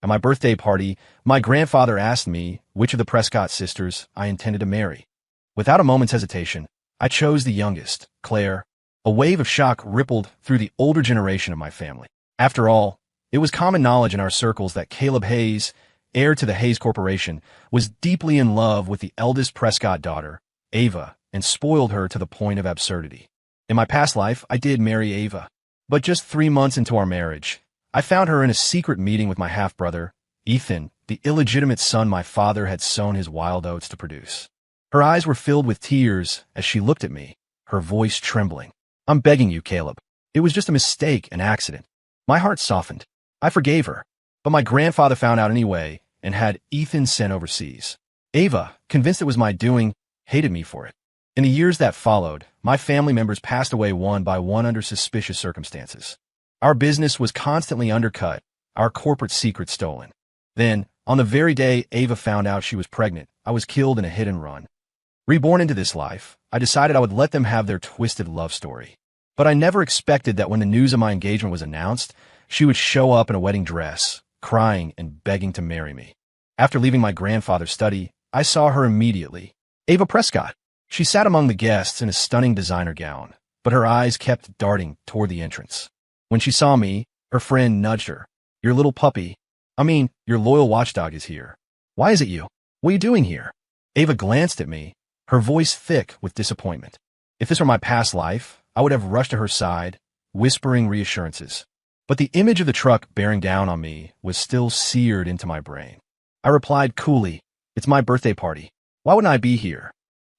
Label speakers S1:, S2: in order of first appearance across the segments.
S1: At my birthday party, my grandfather asked me which of the Prescott sisters I intended to marry. Without a moment's hesitation, I chose the youngest, Claire. A wave of shock rippled through the older generation of my family. After all, it was common knowledge in our circles that Caleb Hayes, heir to the Hayes Corporation, was deeply in love with the eldest Prescott daughter, Ava, and spoiled her to the point of absurdity. In my past life, I did marry Ava. But just 3 months into our marriage, I found her in a secret meeting with my half-brother, Ethan, the illegitimate son my father had sown his wild oats to produce. Her eyes were filled with tears as she looked at me, her voice trembling. "I'm begging you, Caleb. It was just a mistake, an accident." My heart softened. I forgave her, but my grandfather found out anyway and had Ethan sent overseas. Ava, convinced it was my doing, hated me for it. In the years that followed, my family members passed away one by one under suspicious circumstances. Our business was constantly undercut, our corporate secrets stolen. Then, on the very day Ava found out she was pregnant, I was killed in a hit and run. Reborn into this life, I decided I would let them have their twisted love story. But I never expected that when the news of my engagement was announced, she would show up in a wedding dress, crying and begging to marry me. After leaving my grandfather's study, I saw her immediately. Ava Prescott. She sat among the guests in a stunning designer gown, but her eyes kept darting toward the entrance. When she saw me, her friend nudged her. "Your little puppy, your loyal watchdog is here. Why is it you? What are you doing here?" Ava glanced at me, her voice thick with disappointment. If this were my past life, I would have rushed to her side, whispering reassurances. But the image of the truck bearing down on me was still seared into my brain. I replied coolly, "It's my birthday party. Why wouldn't I be here?"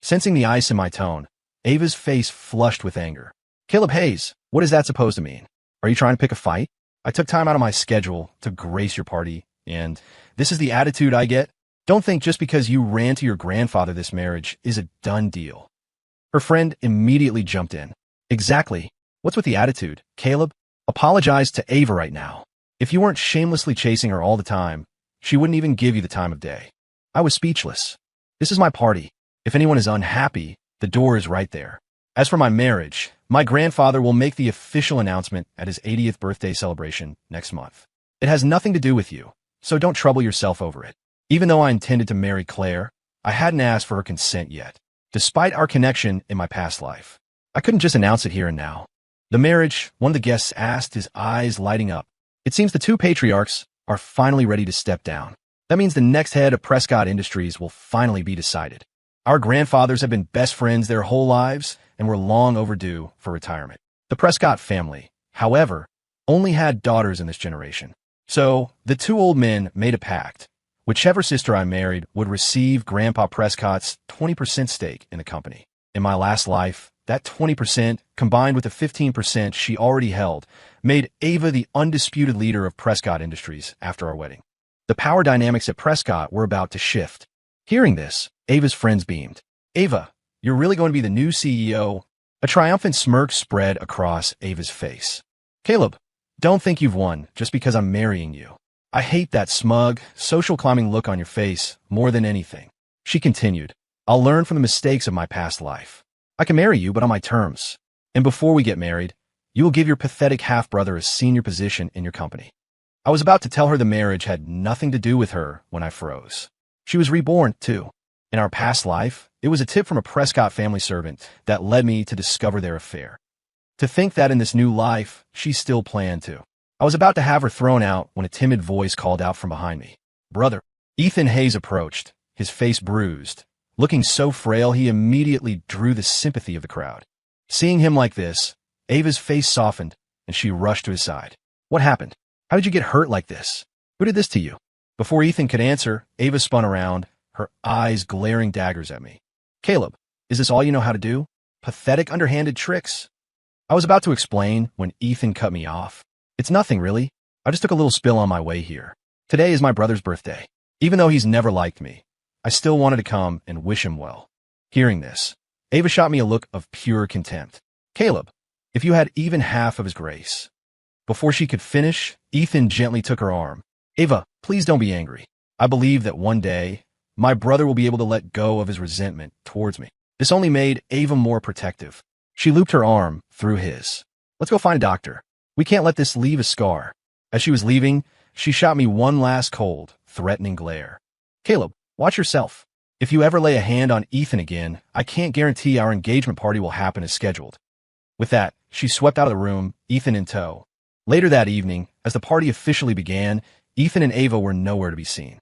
S1: Sensing the ice in my tone, Ava's face flushed with anger. "Caleb Hayes, what is that supposed to mean? Are you trying to pick a fight? I took time out of my schedule to grace your party, and this is the attitude I get? Don't think just because you ran to your grandfather this marriage is a done deal." Her friend immediately jumped in. "Exactly. What's with the attitude, Caleb? Apologize to Ava right now. If you weren't shamelessly chasing her all the time, she wouldn't even give you the time of day." I was speechless. This is my party. If anyone is unhappy, the door is right there. As for my marriage, my grandfather will make the official announcement at his 80th birthday celebration next month. It has nothing to do with you, so don't trouble yourself over it. Even though I intended to marry Claire, I hadn't asked for her consent yet, despite our connection in my past life. I couldn't just announce it here and now. The marriage, one of the guests asked, his eyes lighting up. It seems the two patriarchs are finally ready to step down. That means the next head of Prescott Industries will finally be decided. Our grandfathers have been best friends their whole lives and were long overdue for retirement. The Prescott family, however, only had daughters in this generation. So, the two old men made a pact. Whichever sister I married would receive Grandpa Prescott's 20% stake in the company. In my last life, that 20%, combined with the 15% she already held, made Ava the undisputed leader of Prescott Industries after our wedding. The power dynamics at Prescott were about to shift. Hearing this, Ava's friends beamed. "Ava, you're really going to be the new CEO?" A triumphant smirk spread across Ava's face. "Caleb, don't think you've won just because I'm marrying you. I hate that smug, social climbing look on your face more than anything." She continued, "I'll learn from the mistakes of my past life. I can marry you, but on my terms. And before we get married, you will give your pathetic half-brother a senior position in your company." I was about to tell her the marriage had nothing to do with her when I froze. She was reborn, too. In our past life, it was a tip from a Prescott family servant that led me to discover their affair. To think that in this new life, she still planned to. I was about to have her thrown out when a timid voice called out from behind me. "Brother." Ethan Hayes approached, his face bruised. Looking so frail, he immediately drew the sympathy of the crowd. Seeing him like this, Ava's face softened, and she rushed to his side. "What happened? How did you get hurt like this? Who did this to you?" Before Ethan could answer, Ava spun around, her eyes glaring daggers at me. "Caleb, is this all you know how to do? Pathetic underhanded tricks?" I was about to explain when Ethan cut me off. "It's nothing, really. I just took a little spill on my way here. Today is my brother's birthday. Even though he's never liked me, I still wanted to come and wish him well." Hearing this, Ava shot me a look of pure contempt. "Caleb, if you had even half of his grace." Before she could finish, Ethan gently took her arm. "Ava, please don't be angry. I believe that one day, my brother will be able to let go of his resentment towards me." This only made Ava more protective. She looped her arm through his. "Let's go find a doctor. We can't let this leave a scar." As she was leaving, she shot me one last cold, threatening glare. Caleb, watch yourself. If you ever lay a hand on Ethan again, I can't guarantee our engagement party will happen as scheduled. With that, she swept out of the room, Ethan in tow. Later that evening, as the party officially began, Ethan and Ava were nowhere to be seen.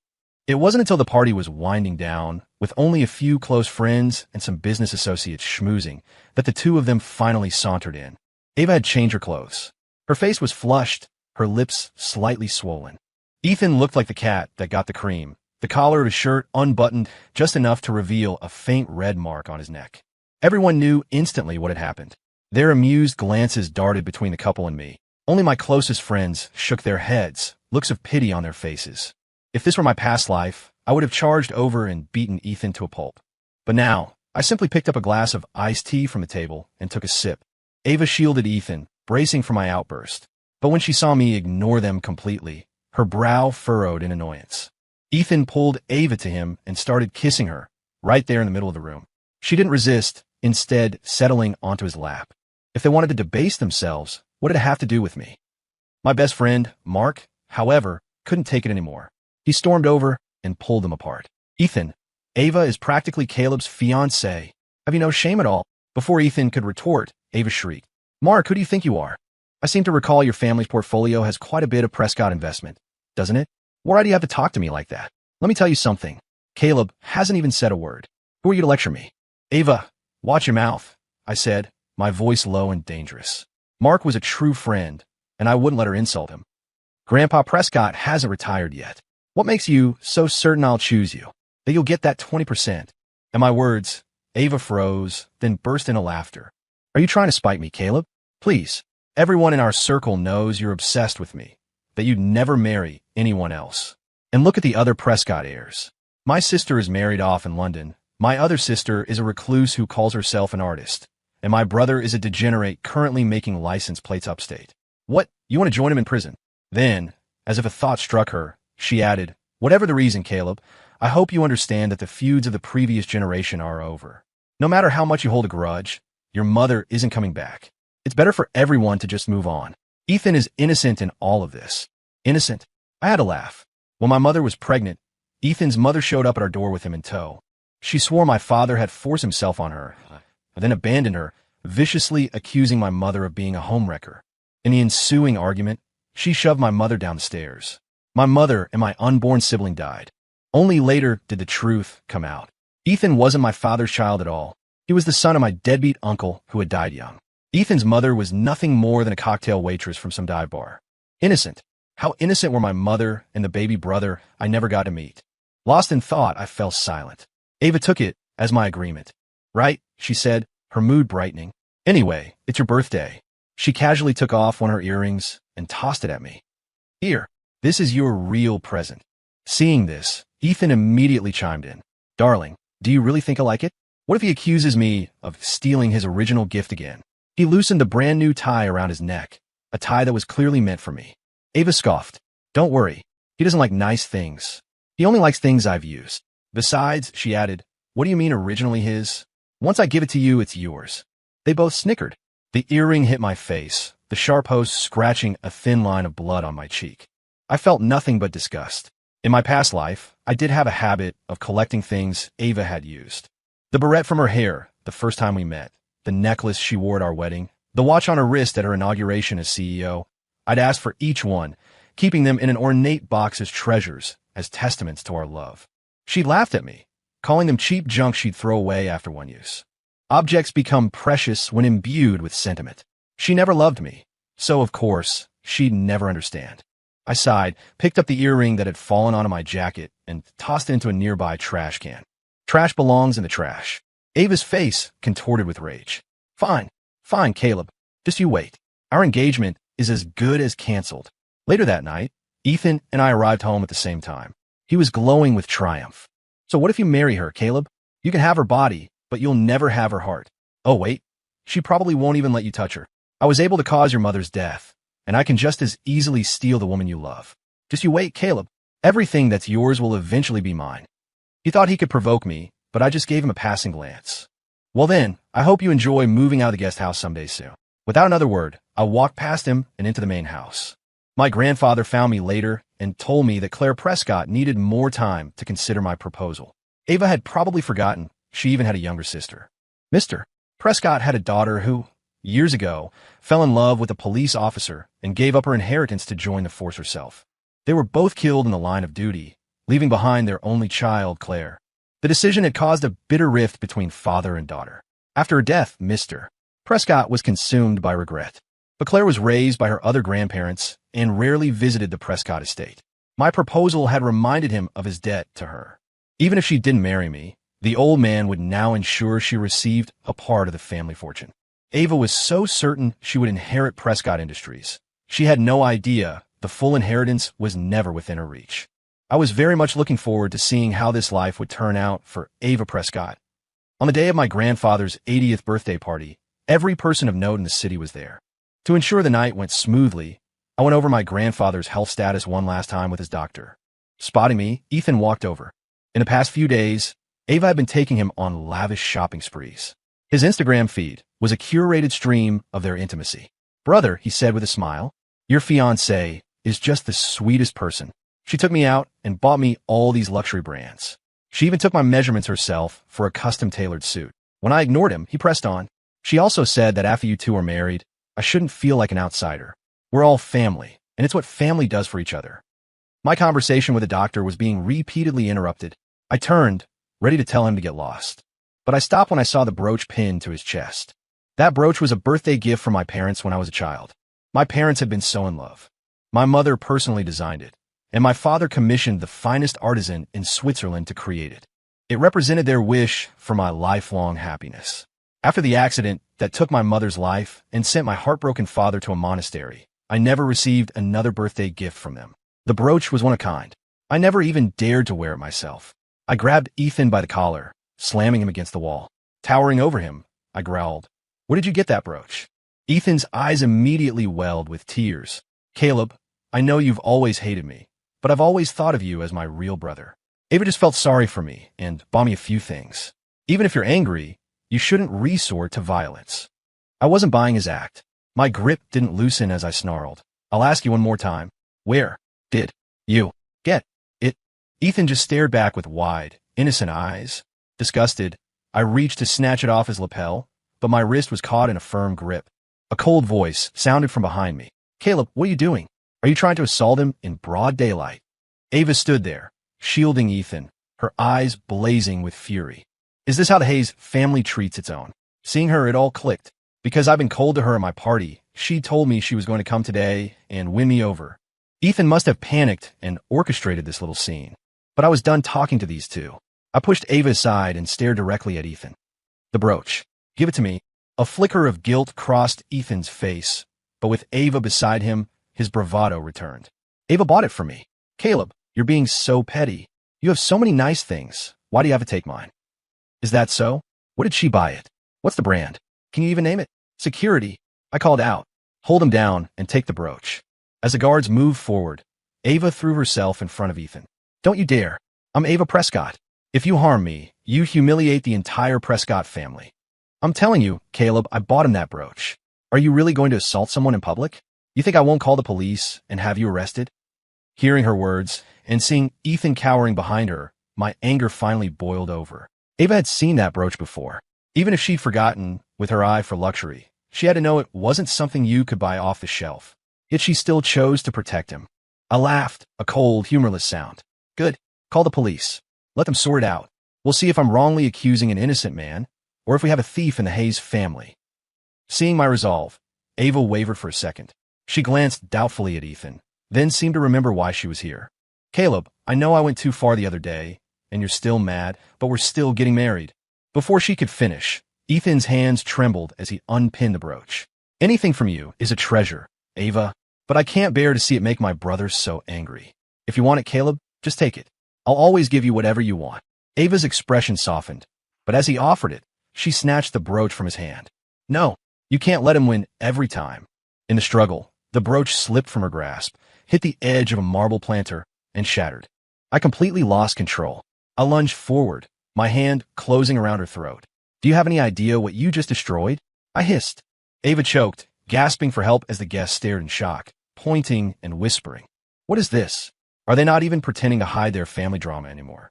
S1: It wasn't until the party was winding down, with only a few close friends and some business associates schmoozing, that the two of them finally sauntered in. Ava had changed her clothes. Her face was flushed, her lips slightly swollen. Ethan looked like the cat that got the cream, the collar of his shirt unbuttoned just enough to reveal a faint red mark on his neck. Everyone knew instantly what had happened. Their amused glances darted between the couple and me. Only my closest friends shook their heads, looks of pity on their faces. If this were my past life, I would have charged over and beaten Ethan to a pulp. But now, I simply picked up a glass of iced tea from the table and took a sip. Ava shielded Ethan, bracing for my outburst. But when she saw me ignore them completely, her brow furrowed in annoyance. Ethan pulled Ava to him and started kissing her, right there in the middle of the room. She didn't resist, instead settling onto his lap. If they wanted to debase themselves, what did it have to do with me? My best friend, Mark, however, couldn't take it anymore. He stormed over and pulled them apart. Ethan, Ava is practically Caleb's fiancée. Have you no shame at all? Before Ethan could retort, Ava shrieked. Mark, who do you think you are? I seem to recall your family's portfolio has quite a bit of Prescott investment, doesn't it? Why do you have to talk to me like that? Let me tell you something. Caleb hasn't even said a word. Who are you to lecture me? Ava, watch your mouth, I said, my voice low and dangerous. Mark was a true friend, and I wouldn't let her insult him. Grandpa Prescott hasn't retired yet. What makes you so certain I'll choose you? That you'll get that 20%? At my words, Ava froze, then burst into laughter. Are you trying to spite me, Caleb? Please. Everyone in our circle knows you're obsessed with me, that you'd never marry anyone else. And look at the other Prescott heirs. My sister is married off in London. My other sister is a recluse who calls herself an artist. And my brother is a degenerate currently making license plates upstate. What? You want to join him in prison? Then, as if a thought struck her, she added, whatever the reason, Caleb, I hope you understand that the feuds of the previous generation are over. No matter how much you hold a grudge, your mother isn't coming back. It's better for everyone to just move on. Ethan is innocent in all of this. Innocent? I had to laugh. When my mother was pregnant, Ethan's mother showed up at our door with him in tow. She swore my father had forced himself on her, and then abandoned her, viciously accusing my mother of being a homewrecker. In the ensuing argument, she shoved my mother down the stairs. My mother and my unborn sibling died. Only later did the truth come out. Ethan wasn't my father's child at all. He was the son of my deadbeat uncle who had died young. Ethan's mother was nothing more than a cocktail waitress from some dive bar. Innocent. How innocent were my mother and the baby brother I never got to meet. Lost in thought, I fell silent. Ava took it as my agreement. Right, she said, her mood brightening. Anyway, it's your birthday. She casually took off one of her earrings and tossed it at me. Here, this is your real present. Seeing this, Ethan immediately chimed in. Darling, do you really think I like it? What if he accuses me of stealing his original gift again? He loosened the brand new tie around his neck, a tie that was clearly meant for me. Ava scoffed. Don't worry, he doesn't like nice things. He only likes things I've used. Besides, she added, what do you mean originally his? Once I give it to you, it's yours. They both snickered. The earring hit my face, the sharp host scratching a thin line of blood on my cheek. I felt nothing but disgust. In my past life, I did have a habit of collecting things Ava had used. The barrette from her hair, the first time we met, the necklace she wore at our wedding, the watch on her wrist at her inauguration as CEO. I'd asked for each one, keeping them in an ornate box as treasures, as testaments to our love. She laughed at me, calling them cheap junk she'd throw away after one use. Objects become precious when imbued with sentiment. She never loved me, so of course, she'd never understand. I sighed, picked up the earring that had fallen onto my jacket, and tossed it into a nearby trash can. Trash belongs in the trash. Ava's face contorted with rage. Fine, Caleb. Just you wait. Our engagement is as good as canceled. Later that night, Ethan and I arrived home at the same time. He was glowing with triumph. So what if you marry her, Caleb? You can have her body, but you'll never have her heart. Oh, wait. She probably won't even let you touch her. I was able to cause your mother's death, and I can just as easily steal the woman you love. Just you wait, Caleb. Everything that's yours will eventually be mine. He thought he could provoke me, but I just gave him a passing glance. Well then, I hope you enjoy moving out of the guest house someday soon. Without another word, I walked past him and into the main house. My grandfather found me later and and told me that Claire Prescott needed more time to consider my proposal. Ava had probably forgotten she even had a younger sister. Mr. Prescott had a daughter who, years ago, fell in love with a police officer and gave up her inheritance to join the force herself. They were both killed in the line of duty, leaving behind their only child, Claire. The decision had caused a bitter rift between father and daughter. After her death, Mr. Prescott was consumed by regret. But Claire was raised by her other grandparents and rarely visited the Prescott estate. My proposal had reminded him of his debt to her. Even if she didn't marry me, the old man would now ensure she received a part of the family fortune. Ava was so certain she would inherit Prescott Industries. She had no idea the full inheritance was never within her reach. I was very much looking forward to seeing how this life would turn out for Ava Prescott. On the day of my grandfather's 80th birthday party, every person of note in the city was there. To ensure the night went smoothly, I went over my grandfather's health status one last time with his doctor. Spotting me, Ethan walked over. In the past few days, Ava had been taking him on lavish shopping sprees. His Instagram feed was a curated stream of their intimacy. "Brother," he said with a smile, "your fiancée is just the sweetest person. She took me out and bought me all these luxury brands. She even took my measurements herself for a custom-tailored suit." When I ignored him, he pressed on. "She also said that after you two are married, I shouldn't feel like an outsider. We're all family, and it's what family does for each other." My conversation with the doctor was being repeatedly interrupted. I turned, ready to tell him to get lost. But I stopped when I saw the brooch pinned to his chest. That brooch was a birthday gift from my parents when I was a child. My parents had been so in love. My mother personally designed it, and my father commissioned the finest artisan in Switzerland to create it. It represented their wish for my lifelong happiness. After the accident that took my mother's life and sent my heartbroken father to a monastery, I never received another birthday gift from them. The brooch was one of a kind. I never even dared to wear it myself. I grabbed Ethan by the collar, slamming him against the wall. Towering over him, I growled, "Where did you get that brooch?" Ethan's eyes immediately welled with tears. "Caleb, I know you've always hated me, but I've always thought of you as my real brother. Ava just felt sorry for me and bought me a few things. Even if you're angry, you shouldn't resort to violence." I wasn't buying his act. My grip didn't loosen as I snarled. "I'll ask you one more time. Where did you get it?" Ethan just stared back with wide, innocent eyes. Disgusted, I reached to snatch it off his lapel, but my wrist was caught in a firm grip. A cold voice sounded from behind me. "Caleb, what are you doing? Are you trying to assault him in broad daylight?" Ava stood there, shielding Ethan, her eyes blazing with fury. Is this how the Hayes family treats its own? Seeing her, it all clicked. Because I've been cold to her at my party, she told me she was going to come today and win me over. Ethan must have panicked and orchestrated this little scene. But I was done talking to these two. I pushed Ava aside and stared directly at Ethan. "The brooch. Give it to me." A flicker of guilt crossed Ethan's face, but with Ava beside him, his bravado returned. "Ava bought it for me." "Caleb, you're being so petty. You have so many nice things. Why do you have to take mine?" "Is that so? What did she buy it? What's the brand? Can you even name it?" "Security," I called out. "Hold him down and take the brooch." As the guards moved forward, Ava threw herself in front of Ethan. "Don't you dare. I'm Ava Prescott. If you harm me, you humiliate the entire Prescott family." "I'm telling you, Caleb, I bought him that brooch. Are you really going to assault someone in public? You think I won't call the police and have you arrested?" Hearing her words and seeing Ethan cowering behind her, my anger finally boiled over. Ava had seen that brooch before. Even if she'd forgotten, with her eye for luxury, she had to know it wasn't something you could buy off the shelf. Yet she still chose to protect him. I laughed, a cold, humorless sound. "Good. Call the police. Let them sort it out. We'll see if I'm wrongly accusing an innocent man, or if we have a thief in the Hayes family." Seeing my resolve, Ava wavered for a second. She glanced doubtfully at Ethan, then seemed to remember why she was here. "Caleb, I know I went too far the other day, and you're still mad, but we're still getting married." Before she could finish, Ethan's hands trembled as he unpinned the brooch. "Anything from you is a treasure, Ava, but I can't bear to see it make my brother so angry. If you want it, Caleb, just take it. I'll always give you whatever you want." Ava's expression softened, but as he offered it, she snatched the brooch from his hand. "No, you can't let him win every time." In the struggle, the brooch slipped from her grasp, hit the edge of a marble planter, and shattered. I completely lost control. I lunged forward, my hand closing around her throat. "Do you have any idea what you just destroyed?" I hissed. Ava choked, gasping for help as the guests stared in shock, pointing and whispering. "What is this?" Are they not even pretending to hide their family drama anymore?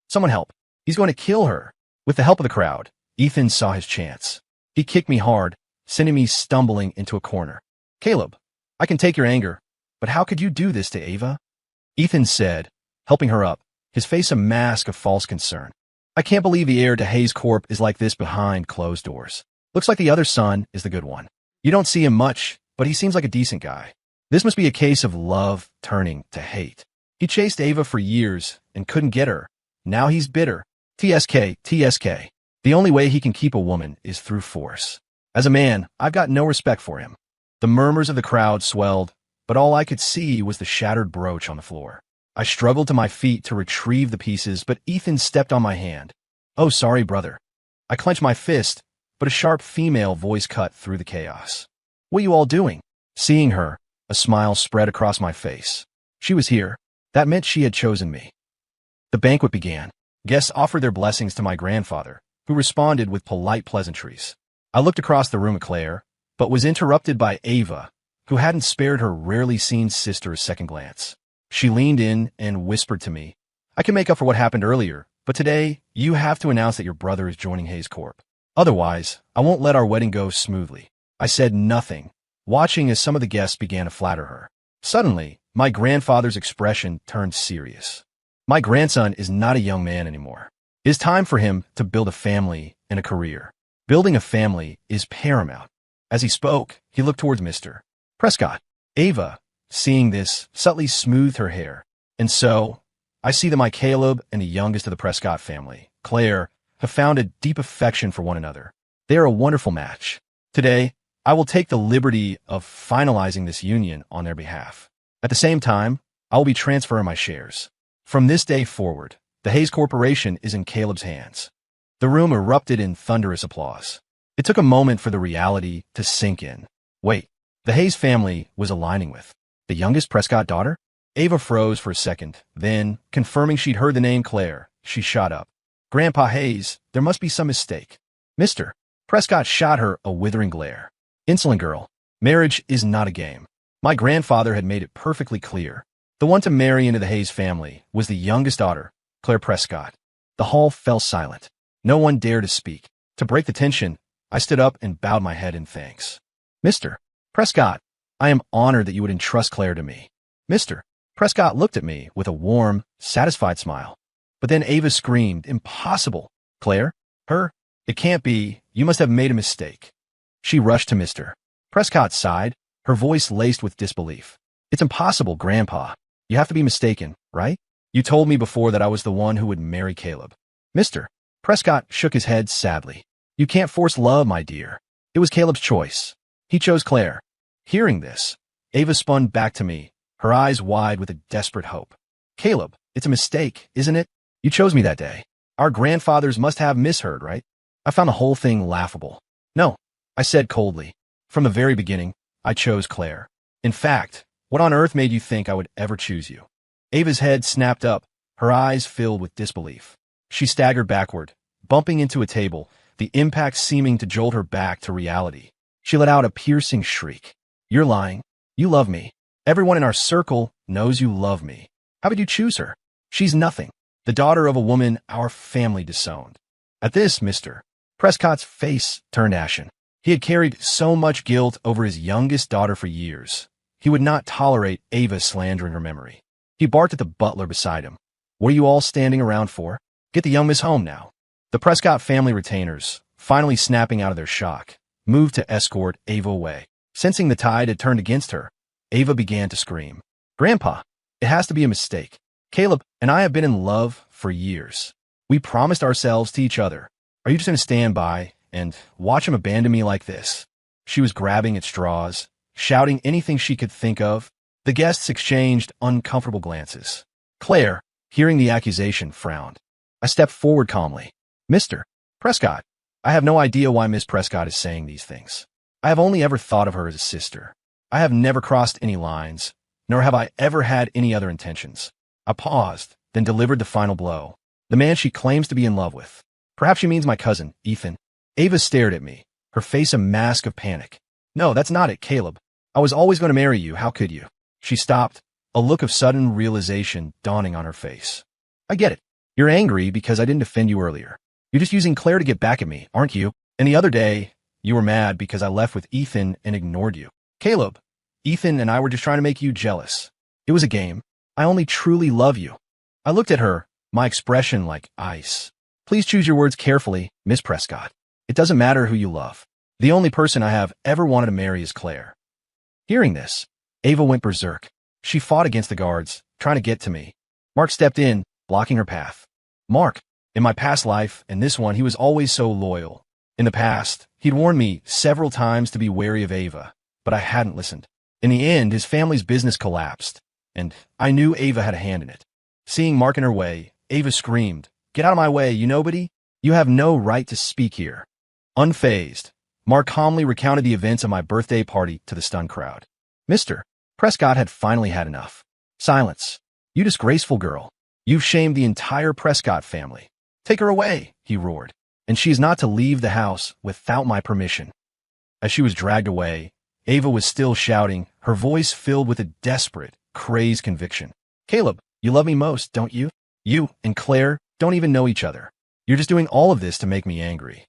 S1: Someone help. He's going to kill her. With the help of the crowd, Ethan saw his chance. He kicked me hard, sending me stumbling into a corner. Caleb, I can take your anger, but how could you do this to Ava? Ethan said, helping her up, his face a mask of false concern. I can't believe the heir to Hayes Corp is like this behind closed doors. Looks like the other son is the good one. You don't see him much, but he seems like a decent guy. This must be a case of love turning to hate. He chased Ava for years and couldn't get her. Now he's bitter. TSK, TSK. The only way he can keep a woman is through force. As a man, I've got no respect for him. The murmurs of the crowd swelled, but all I could see was the shattered brooch on the floor. I struggled to my feet to retrieve the pieces, but Ethan stepped on my hand. Oh, sorry, brother. I clenched my fist, but a sharp female voice cut through the chaos. What are you all doing? Seeing her, a smile spread across my face. She was here. That meant she had chosen me. The banquet began. Guests offered their blessings to my grandfather, who responded with polite pleasantries. I looked across the room at Claire, but was interrupted by Ava, who hadn't spared her rarely seen sister a second glance. She leaned in and whispered to me, I can make up for what happened earlier, but today you have to announce that your brother is joining Hayes Corp. Otherwise, I won't let our wedding go smoothly. I said nothing, watching as some of the guests began to flatter her. Suddenly, my grandfather's expression turned serious. My grandson is not a young man anymore. It is time for him to build a family and a career. Building a family is paramount. As he spoke, he looked towards Mr. Prescott. Ava, seeing this, subtly smoothed her hair. And so, I see that my Caleb and the youngest of the Prescott family, Claire, have found a deep affection for one another. They are a wonderful match. Today, I will take the liberty of finalizing this union on their behalf. At the same time, I will be transferring my shares. From this day forward, the Hayes Corporation is in Caleb's hands. The room erupted in thunderous applause. It took a moment for the reality to sink in. Wait, the Hayes family was aligning with the youngest Prescott daughter? Ava froze for a second. Then, confirming she'd heard the name Claire, she shot up. Grandpa Hayes, there must be some mistake. Mr. Prescott shot her a withering glare. Insolent girl, marriage is not a game. My grandfather had made it perfectly clear. The one to marry into the Hayes family was the youngest daughter, Claire Prescott. The hall fell silent. No one dared to speak. To break the tension, I stood up and bowed my head in thanks. Mr. Prescott, I am honored that you would entrust Claire to me. Mr. Prescott looked at me with a warm, satisfied smile. But then Ava screamed, impossible. Claire? Her? It can't be. You must have made a mistake. She rushed to Mr. Prescott's side, her voice laced with disbelief. It's impossible, Grandpa. You have to be mistaken, right? You told me before that I was the one who would marry Caleb. Mr. Prescott shook his head sadly. You can't force love, my dear. It was Caleb's choice. He chose Claire. Hearing this, Ava spun back to me, her eyes wide with a desperate hope. Caleb, it's a mistake, isn't it? You chose me that day. Our grandfathers must have misheard, right? I found the whole thing laughable. No, I said coldly. From the very beginning, I chose Claire. In fact, what on earth made you think I would ever choose you? Ava's head snapped up, her eyes filled with disbelief. She staggered backward, bumping into a table, the impact seeming to jolt her back to reality. She let out a piercing shriek. You're lying. You love me. Everyone in our circle knows you love me. How could you choose her? She's nothing. The daughter of a woman our family disowned. At this, Mr. Prescott's face turned ashen. He had carried so much guilt over his youngest daughter for years. He would not tolerate Ava slandering her memory. He barked at the butler beside him. What are you all standing around for? Get the young miss home now. The Prescott family retainers, finally snapping out of their shock, moved to escort Ava away. Sensing the tide had turned against her, Ava began to scream. Grandpa, it has to be a mistake. Caleb and I have been in love for years. We promised ourselves to each other. Are you just going to stand by and watch him abandon me like this? She was grabbing at straws, shouting anything she could think of. The guests exchanged uncomfortable glances. Claire, hearing the accusation, frowned. I stepped forward calmly. Mr. Prescott, I have no idea why Miss Prescott is saying these things. I have only ever thought of her as a sister. I have never crossed any lines, nor have I ever had any other intentions. I paused, then delivered the final blow. The man she claims to be in love with. Perhaps she means my cousin, Ethan. Ava stared at me, her face a mask of panic. No, that's not it, Caleb. I was always going to marry you. How could you? She stopped, a look of sudden realization dawning on her face. I get it. You're angry because I didn't defend you earlier. You're just using Claire to get back at me, aren't you? And the other day, you were mad because I left with Ethan and ignored you. Caleb, Ethan and I were just trying to make you jealous. It was a game. I only truly love you. I looked at her, my expression like ice. Please choose your words carefully, Miss Prescott. It doesn't matter who you love. The only person I have ever wanted to marry is Claire. Hearing this, Ava went berserk. She fought against the guards, trying to get to me. Mark stepped in, blocking her path. Mark, in my past life and this one, he was always so loyal. In the past, he'd warned me several times to be wary of Ava, but I hadn't listened. In the end, his family's business collapsed, and I knew Ava had a hand in it. Seeing Mark in her way, Ava screamed, "Get out of my way, you nobody! You have no right to speak here." Unfazed, Mark calmly recounted the events of my birthday party to the stunned crowd. Mr. Prescott had finally had enough. Silence. You disgraceful girl. You've shamed the entire Prescott family. Take her away, he roared, and she is not to leave the house without my permission. As she was dragged away, Ava was still shouting, her voice filled with a desperate, crazed conviction. Caleb, you love me most, don't you? You and Claire don't even know each other. You're just doing all of this to make me angry.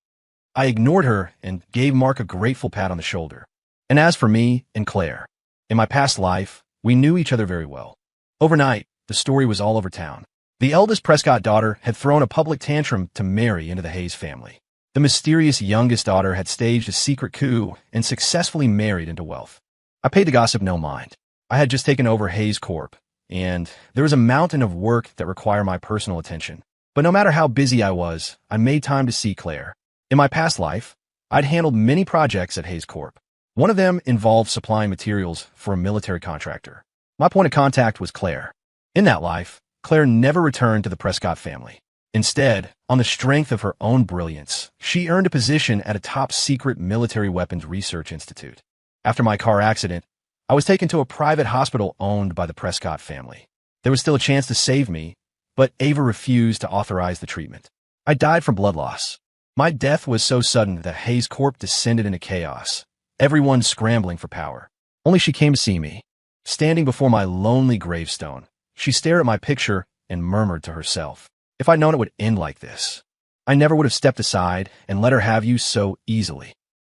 S1: I ignored her and gave Mark a grateful pat on the shoulder. And as for me and Claire, in my past life, we knew each other very well. Overnight, the story was all over town. The eldest Prescott daughter had thrown a public tantrum to marry into the Hayes family. The mysterious youngest daughter had staged a secret coup and successfully married into wealth. I paid the gossip no mind. I had just taken over Hayes Corp, and there was a mountain of work that required my personal attention. But no matter how busy I was, I made time to see Claire. In my past life, I'd handled many projects at Hayes Corp. One of them involved supplying materials for a military contractor. My point of contact was Claire. In that life, Claire never returned to the Prescott family. Instead, on the strength of her own brilliance, she earned a position at a top-secret military weapons research institute. After my car accident, I was taken to a private hospital owned by the Prescott family. There was still a chance to save me, but Ava refused to authorize the treatment. I died from blood loss. My death was so sudden that Hayes Corp descended into chaos, everyone scrambling for power. Only she came to see me. Standing before my lonely gravestone, she stared at my picture and murmured to herself, "If I'd known it would end like this, I never would have stepped aside and let her have you so easily."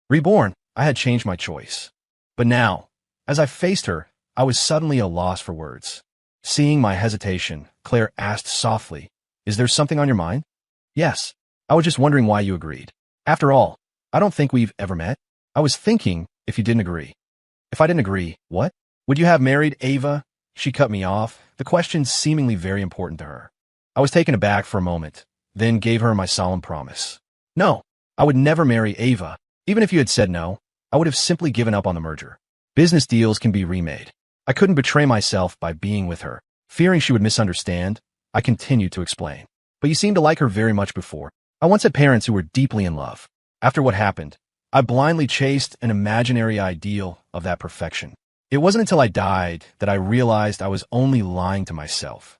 S1: Reborn, I had changed my choice. But now, as I faced her, I was suddenly at a loss for words. Seeing my hesitation, Claire asked softly, "Is there something on your mind?" "Yes. I was just wondering why you agreed. After all, I don't think we've ever met. I was thinking if you didn't agree." "If I didn't agree, what? Would you have married Ava?" She cut me off, the question seemingly very important to her. I was taken aback for a moment, then gave her my solemn promise. "No, I would never marry Ava. Even if you had said no, I would have simply given up on the merger. Business deals can be remade. I couldn't betray myself by being with her." Fearing she would misunderstand, I continued to explain. "But you seemed to like her very much before. I once had parents who were deeply in love. After what happened, I blindly chased an imaginary ideal of that perfection. It wasn't until I died that I realized I was only lying to myself.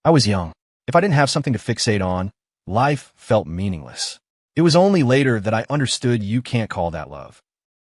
S1: I was young. If I didn't have something to fixate on, life felt meaningless. It was only later that I understood you can't call that love.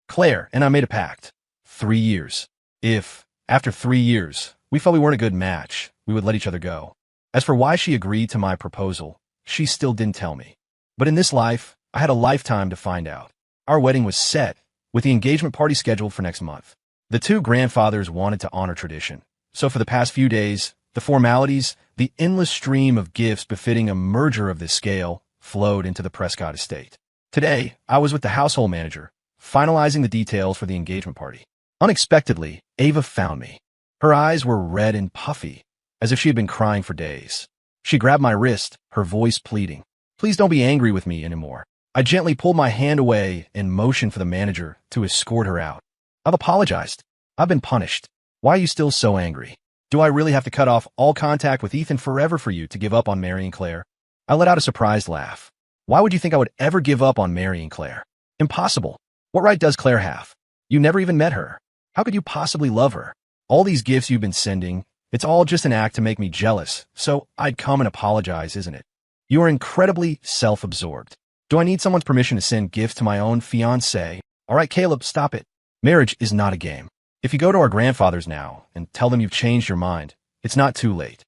S1: Claire and I made a pact. 3 years. If, after 3 years, we felt we weren't a good match, we would let each other go. As for why she agreed to my proposal, she still didn't tell me. But in this life, I had a lifetime to find out. Our wedding was set, with the engagement party scheduled for next month. The two grandfathers wanted to honor tradition, so for the past few days, the formalities, the endless stream of gifts befitting a merger of this scale, flowed into the Prescott estate. Today, I was with the household manager, finalizing the details for the engagement party. Unexpectedly, Ava found me. Her eyes were red and puffy, as if she had been crying for days. She grabbed my wrist, her voice pleading, "Please don't be angry with me anymore." I gently pulled my hand away and motioned for the manager to escort her out. "I've apologized. I've been punished. Why are you still so angry? Do I really have to cut off all contact with Ethan forever for you to give up on marrying Claire?" I let out a surprised laugh. "Why would you think I would ever give up on marrying Claire? Impossible. What right does Claire have? You never even met her. How could you possibly love her? All these gifts you've been sending, it's all just an act to make me jealous, so I'd come and apologize, isn't it? You are incredibly self-absorbed. Do I need someone's permission to send gifts to my own fiancée? All right, Caleb, stop it. Marriage is not a game. If you go to our grandfathers now and tell them you've changed your mind, it's not too late.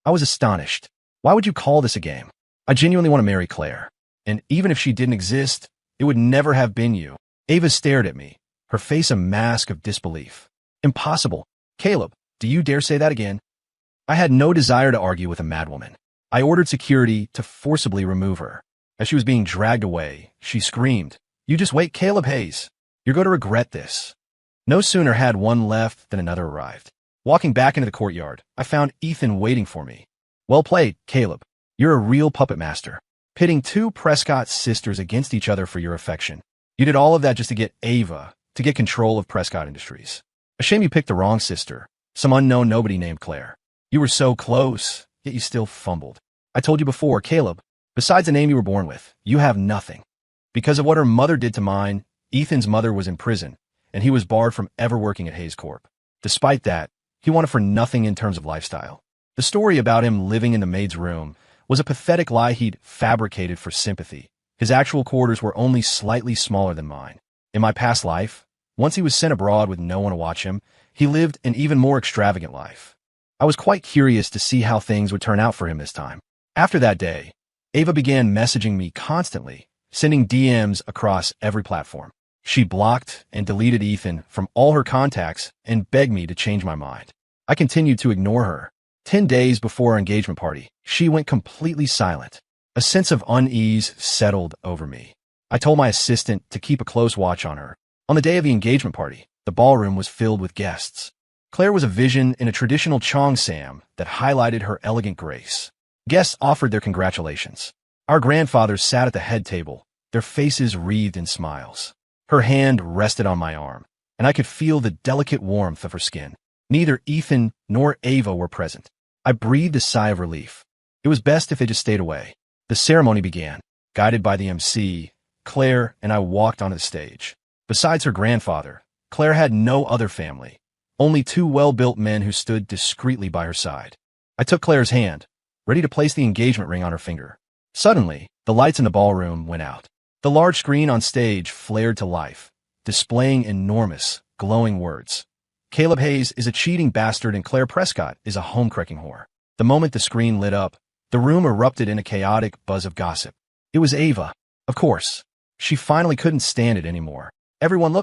S1: I was astonished. Why would you call this a game? I genuinely want to marry Claire. And even if she didn't exist, it would never have been you. Ava stared at me, her face a mask of disbelief. Impossible. Caleb, do you dare say that again? I had no desire to argue with a madwoman. I ordered security to forcibly remove her. As she was being dragged away, she screamed, "You just wait, Caleb Hayes. You're going to regret this." No sooner had one left than another arrived. Walking back into the courtyard, I found Ethan waiting for me. "Well played, Caleb. You're a real puppet master. Pitting two Prescott sisters against each other for your affection. You did all of that just to get Ava, to get control of Prescott Industries. A shame you picked the wrong sister, some unknown nobody named Claire. You were so close, yet you still fumbled. I told you before, Caleb, besides the name you were born with, you have nothing. Because of what her mother did to mine, Ethan's mother was in prison, and he was barred from ever working at Hayes Corp. Despite that, he wanted for nothing in terms of lifestyle. The story about him living in the maid's room was a pathetic lie he'd fabricated for sympathy. His actual quarters were only slightly smaller than mine. In my past life, once he was sent abroad with no one to watch him, he lived an even more extravagant life. I was quite curious to see how things would turn out for him this time. After that day, Ava began messaging me constantly, sending DMs across every platform. She blocked and deleted Ethan from all her contacts and begged me to change my mind. I continued to ignore her. 10 days before our engagement party, she went completely silent. A sense of unease settled over me. I told my assistant to keep a close watch on her. On the day of the engagement party, the ballroom was filled with guests. Claire was a vision in a traditional cheongsam that highlighted her elegant grace. Guests offered their congratulations. Our grandfathers sat at the head table, their faces wreathed in smiles. Her hand rested on my arm, and I could feel the delicate warmth of her skin. Neither Ethan nor Ava were present. I breathed a sigh of relief. It was best if they just stayed away. The ceremony began. Guided by the MC, Claire and I walked onto the stage. Besides her grandfather, Claire had no other family. Only two well-built men who stood discreetly by her side. I took Claire's hand, ready to place the engagement ring on her finger. Suddenly, the lights in the ballroom went out. The large screen on stage flared to life, displaying enormous, glowing words. "Caleb Hayes is a cheating bastard and Claire Prescott is a home-cracking whore." The moment the screen lit up, the room erupted in a chaotic buzz of gossip. It was Ava. Of course. She finally couldn't stand it anymore. "Everyone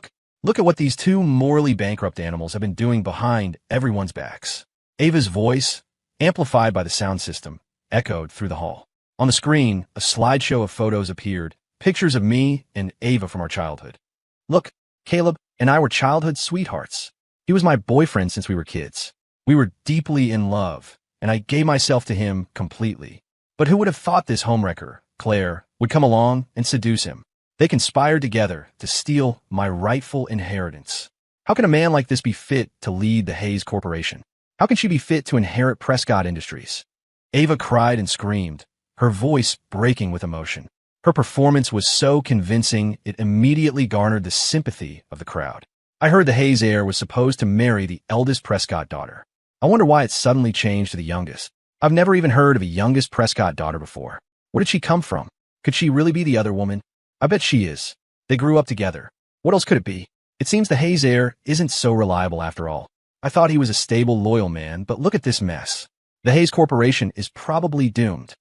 S1: Look at what these two morally bankrupt animals have been doing behind everyone's backs." Ava's voice, amplified by the sound system, echoed through the hall. On the screen, a slideshow of photos appeared, pictures of me and Ava from our childhood. "Look, Caleb and I were childhood sweethearts. He was my boyfriend since we were kids. We were deeply in love, and I gave myself to him completely. But who would have thought this homewrecker, Claire, would come along and seduce him? They conspired together to steal my rightful inheritance. How can a man like this be fit to lead the Hayes Corporation? How can she be fit to inherit Prescott Industries?" Ava cried and screamed, her voice breaking with emotion. Her performance was so convincing it immediately garnered the sympathy of the crowd. I heard the Hayes heir was supposed to marry the eldest Prescott daughter. I wonder why it suddenly changed to the youngest. I've never even heard of a youngest Prescott daughter before. Where did she come from? Could she really be the other woman? I bet she is. They grew up together. What else could it be? It seems the Hayes heir isn't so reliable after all. I thought he was a stable, loyal man, but look at this mess. The Hayes Corporation is probably doomed.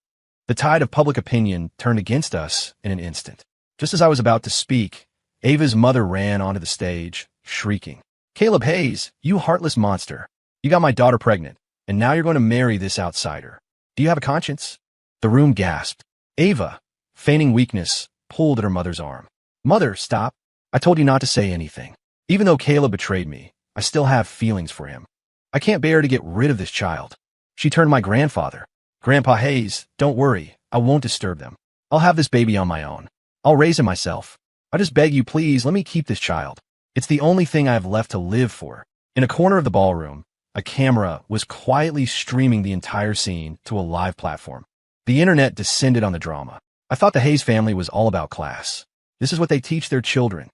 S1: The tide of public opinion turned against us in an instant. Just as I was about to speak, Ava's mother ran onto the stage, shrieking, "Caleb Hayes, you heartless monster. You got my daughter pregnant, and now you're going to marry this outsider. Do you have a conscience?" The room gasped. Ava, feigning weakness, pulled at her mother's arm. "Mother, stop. I told you not to say anything. Even though Caleb betrayed me, I still have feelings for him. I can't bear to get rid of this child." She turned to my grandfather. "Grandpa Hayes, don't worry. I won't disturb them. I'll have this baby on my own. I'll raise him myself. I just beg you, please, let me keep this child. It's the only thing I have left to live for." In a corner of the ballroom, a camera was quietly streaming the entire scene to a live platform. The internet descended on the drama. I thought the Hayes family was all about class. This is what they teach their children.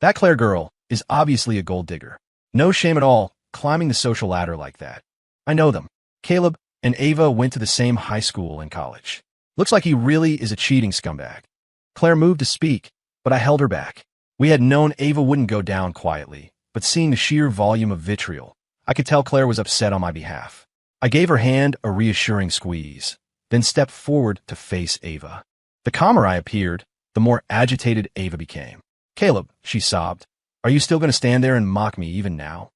S1: That Claire girl is obviously a gold digger. No shame at all climbing the social ladder like that. I know them. Caleb and Ava went to the same high school and college. Looks like he really is a cheating scumbag. Claire moved to speak, but I held her back. We had known Ava wouldn't go down quietly, but seeing the sheer volume of vitriol, I could tell Claire was upset on my behalf. I gave her hand a reassuring squeeze, then stepped forward to face Ava. The calmer I appeared, the more agitated Ava became. "Caleb," she sobbed, "are you still going to stand there and mock me even now?"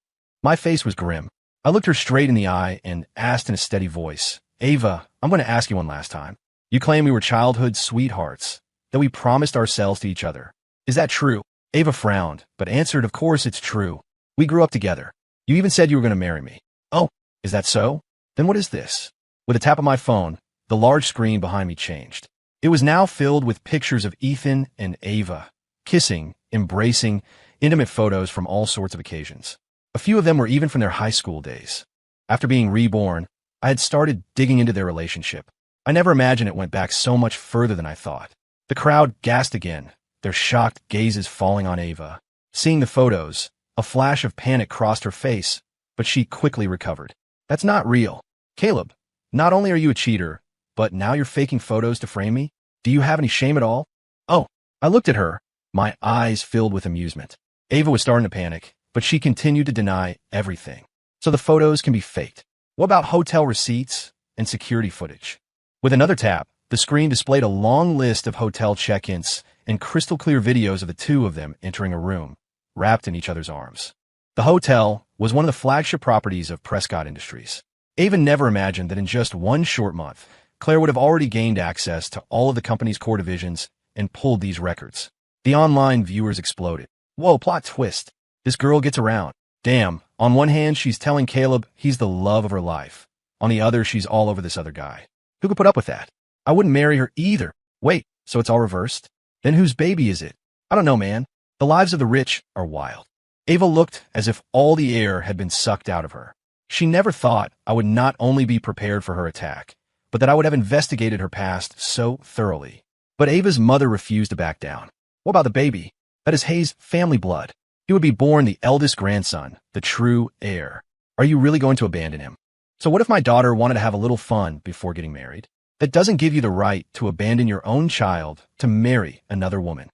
S1: My face was grim. I looked her straight in the eye and asked in a steady voice, "Ava, I'm going to ask you one last time. You claim we were childhood sweethearts, that we promised ourselves to each other. Is that true?" Ava frowned, but answered, "Of course it's true. We grew up together. You even said you were going to marry me." "Oh, is that so? Then what is this?" With a tap of my phone, the large screen behind me changed. It was now filled with pictures of Ethan and Ava, kissing, embracing, intimate photos from all sorts of occasions. A few of them were even from their high school days. After being reborn, I had started digging into their relationship. I never imagined it went back so much further than I thought. The crowd gasped again, their shocked gazes falling on Ava. Seeing the photos, a flash of panic crossed her face, but she quickly recovered. "That's not real. Caleb, not only are you a cheater, but now you're faking photos to frame me? Do you have any shame at all?" "Oh." I looked at her, my eyes filled with amusement. Ava was starting to panic, but she continued to deny everything. "So the photos can be faked. What about hotel receipts and security footage?" With another tap, the screen displayed a long list of hotel check-ins and crystal-clear videos of the two of them entering a room, wrapped in each other's arms. The hotel was one of the flagship properties of Prescott Industries. Ava never imagined that in just one short month, Claire would have already gained access to all of the company's core divisions and pulled these records. The online viewers exploded. "Whoa, plot twist. This girl gets around. Damn, on one hand, she's telling Caleb he's the love of her life. On the other, she's all over this other guy. Who could put up with that? I wouldn't marry her either. Wait, so it's all reversed? Then whose baby is it? I don't know, man. The lives of the rich are wild." Ava looked as if all the air had been sucked out of her. She never thought I would not only be prepared for her attack, but that I would have investigated her past so thoroughly. But Ava's mother refused to back down. "What about the baby? That is Hayes' family blood. He would be born the eldest grandson, the true heir. Are you really going to abandon him? So what if my daughter wanted to have a little fun before getting married? That doesn't give you the right to abandon your own child to marry another woman."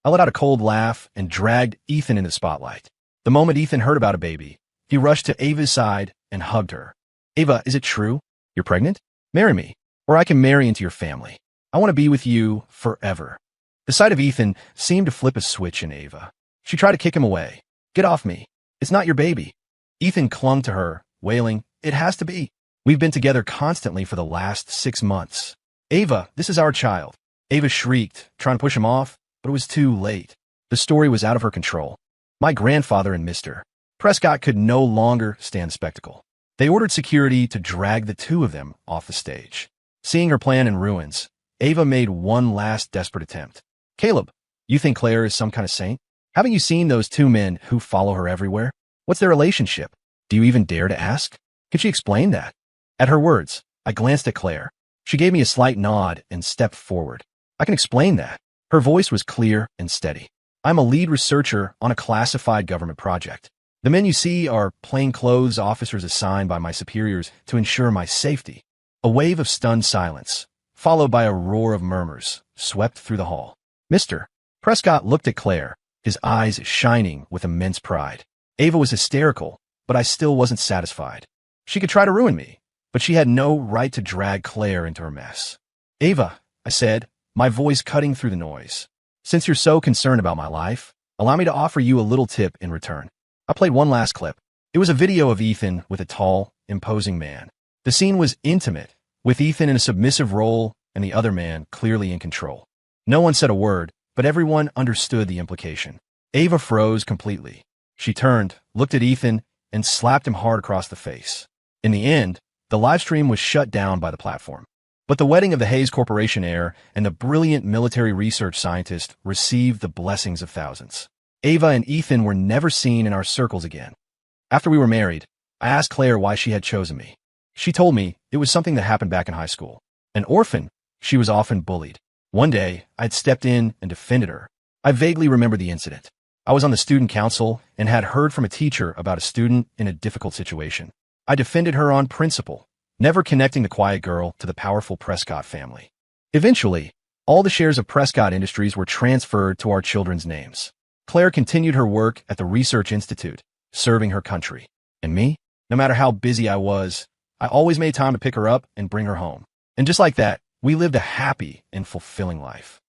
S1: I let out a cold laugh and dragged Ethan into the spotlight. The moment Ethan heard about a baby, he rushed to Ava's side and hugged her. "Ava, is it true? You're pregnant? Marry me, or I can marry into your family. I want to be with you forever." The sight of Ethan seemed to flip a switch in Ava. She tried to kick him away. "Get off me. It's not your baby." Ethan clung to her, wailing, "It has to be. We've been together constantly for the last 6 months. Ava, this is our child." Ava shrieked, trying to push him off, but it was too late. The story was out of her control. My grandfather and Mr. Prescott could no longer stand the spectacle. They ordered security to drag the two of them off the stage. Seeing her plan in ruins, Ava made one last desperate attempt. "Caleb, you think Claire is some kind of saint? Haven't you seen those two men who follow her everywhere? What's their relationship? Do you even dare to ask? Could she explain that?" At her words, I glanced at Claire. She gave me a slight nod and stepped forward. "I can explain that." Her voice was clear and steady. "I'm a lead researcher on a classified government project. The men you see are plainclothes officers assigned by my superiors to ensure my safety." A wave of stunned silence, followed by a roar of murmurs, swept through the hall. Mr. Prescott looked at Claire, his eyes shining with immense pride. Ava was hysterical, but I still wasn't satisfied. She could try to ruin me, but she had no right to drag Claire into her mess. "Ava," I said, my voice cutting through the noise, "since you're so concerned about my life, allow me to offer you a little tip in return." I played one last clip. It was a video of Ethan with a tall, imposing man. The scene was intimate, with Ethan in a submissive role and the other man clearly in control. No one said a word, but everyone understood the implication. Ava froze completely. She turned, looked at Ethan, and slapped him hard across the face. In the end, the live stream was shut down by the platform. But the wedding of the Hayes Corporation heir and the brilliant military research scientist received the blessings of thousands. Ava and Ethan were never seen in our circles again. After we were married, I asked Claire why she had chosen me. She told me it was something that happened back in high school. An orphan, she was often bullied. One day, I had stepped in and defended her. I vaguely remember the incident. I was on the student council and had heard from a teacher about a student in a difficult situation. I defended her on principle, never connecting the quiet girl to the powerful Prescott family. Eventually, all the shares of Prescott Industries were transferred to our children's names. Claire continued her work at the Research Institute, serving her country. And me? No matter how busy I was, I always made time to pick her up and bring her home. And just like that, we lived a happy and fulfilling life.